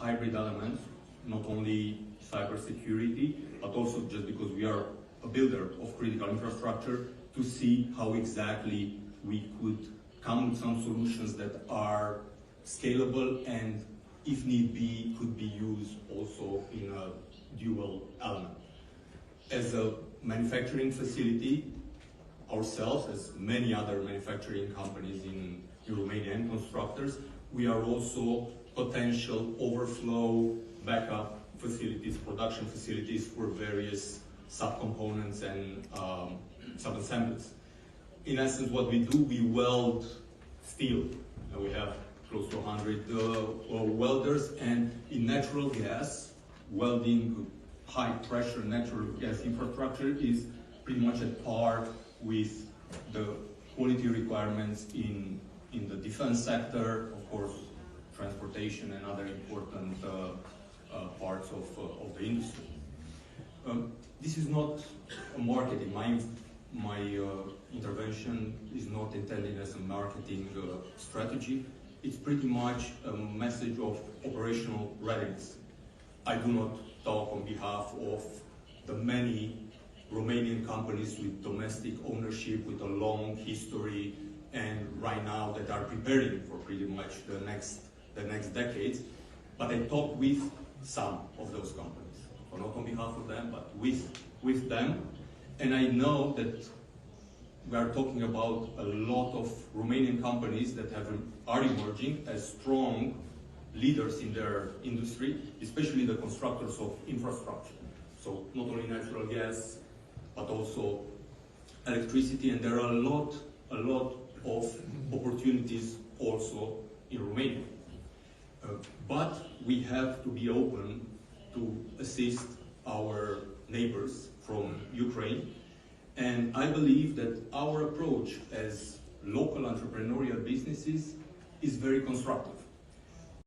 hybrid elements, not only cybersecurity, but also just because we are a builder of critical infrastructure, to see how exactly we could come with some solutions that are scalable and, if need be, could be used also in a dual element. As a manufacturing facility, ourselves, as many other manufacturing companies in Romania and constructors, we are also potential overflow backup facilities, production facilities for various subcomponents and sub-assemblies. In essence, what we do, we weld steel. We have close to 100 welders, and in natural gas, welding high pressure natural gas infrastructure is pretty much at par with the quality requirements in the defense sector, of course, transportation and other important parts of the industry. This is not a marketing. My intervention is not intended as a marketing strategy. It's pretty much a message of operational readiness. I do not talk on behalf of the many Romanian companies with domestic ownership, with a long history, and right now that are preparing for pretty much the next decades. But I talk with some of those companies, so not on behalf of them, but with them. And I know that we are talking about a lot of Romanian companies that are emerging as strong leaders in their industry, especially the constructors of infrastructure. So not only natural gas, but also electricity, and there are a lot of opportunities also in Romania. But we have to be open to assist our neighbors from Ukraine, and I believe that our approach as local entrepreneurial businesses is very constructive.